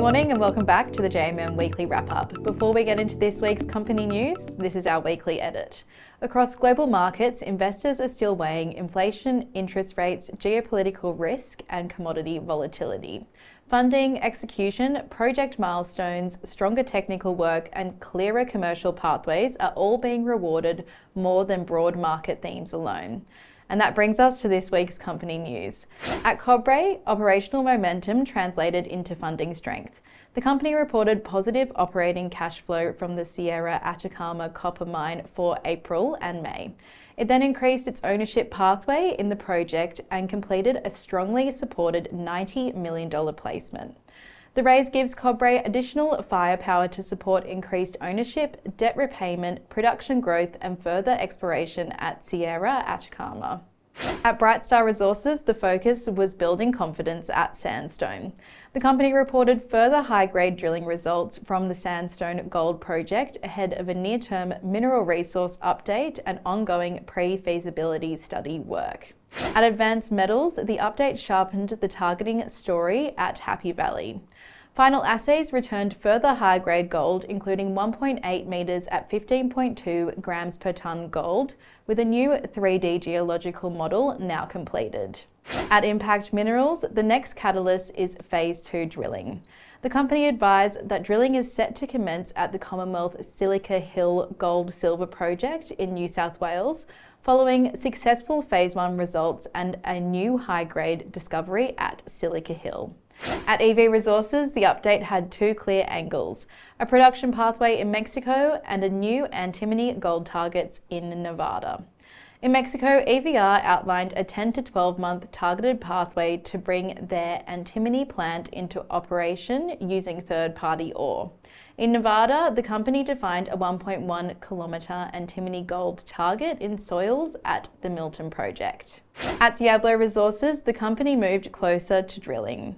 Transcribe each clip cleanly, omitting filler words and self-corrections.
morning and welcome back to the JMM Weekly Wrap-up. Before we get into this week's company news, this is our weekly edit. Across global markets, investors are still weighing inflation, interest rates, geopolitical risk and commodity volatility. Funding, execution, project milestones, stronger technical work and clearer commercial pathways are all being rewarded more than broad market themes alone. And that brings us to this week's company news. At Cobre, operational momentum translated into funding strength. The company reported positive operating cash flow from the Sierra Atacama copper mine for April and May. It then increased its ownership pathway in the project and completed a strongly supported $90 million placement. The raise gives Cobre additional firepower to support increased ownership, debt repayment, production growth and further exploration at Sierra Atacama. At Brightstar Resources, the focus was building confidence at Sandstone. The company reported further high-grade drilling results from the Sandstone Gold Project ahead of a near-term mineral resource update and ongoing pre-feasibility study work. At Advanced Metals, the update sharpened the targeting story at Happy Valley. Final assays returned further high-grade gold, including 1.8 metres at 15.2 grams per tonne gold, with a new 3D geological model now completed. At Impact Minerals, the next catalyst is Phase 2 drilling. The company advised that drilling is set to commence at the Commonwealth Silica Hill Gold-Silver Project in New South Wales, following successful Phase 1 results and a new high-grade discovery at Silica Hill. At EV Resources, the update had two clear angles: a production pathway in Mexico and a new antimony gold targets in Nevada. In Mexico, EVR outlined a 10 to 12 month targeted pathway to bring their antimony plant into operation using third-party ore. In Nevada, the company defined a 1.1 kilometre antimony gold target in soils at the Milton project. At Diablo Resources, the company moved closer to drilling.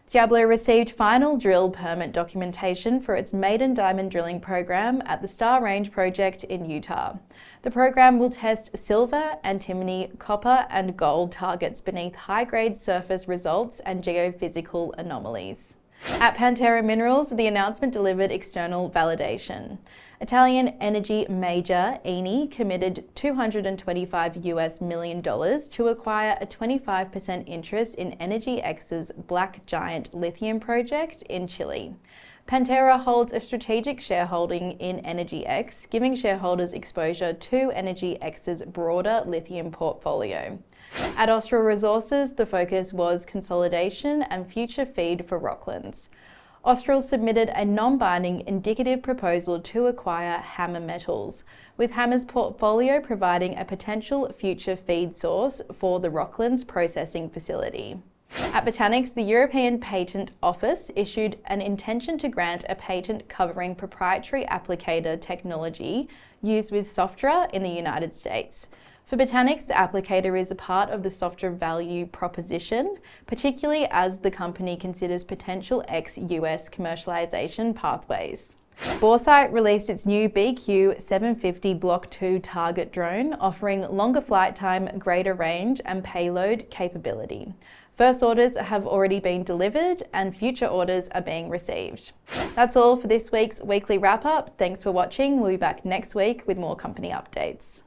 Diablo received final drill permit documentation for its maiden diamond drilling program at the Star Range project in Utah. The program will test silver, antimony, copper and gold targets beneath high-grade surface results and geophysical anomalies. At Pantera Minerals, the announcement delivered external validation. Italian energy major Eni committed $225 million to acquire a 25% interest in Energy X's Black Giant lithium project in Chile. Pantera holds a strategic shareholding in Energy X, giving shareholders exposure to Energy X's broader lithium portfolio. At Austral Resources, the focus was consolidation and future feed for Rocklands. Austral submitted a non-binding indicative proposal to acquire Hammer Metals, with Hammer's portfolio providing a potential future feed source for the Rocklands processing facility. At Botanics, the European Patent Office issued an intention to grant a patent covering proprietary applicator technology used with Sofdra in the United States. For Botanics, the applicator is a part of the Sofdra value proposition, particularly as the company considers potential ex-US commercialization pathways. Boresight released its new BQ-750 Block 2 target drone, offering longer flight time, greater range and payload capability. First orders have already been delivered and future orders are being received. That's all for this week's weekly wrap-up. Thanks for watching. We'll be back next week with more company updates.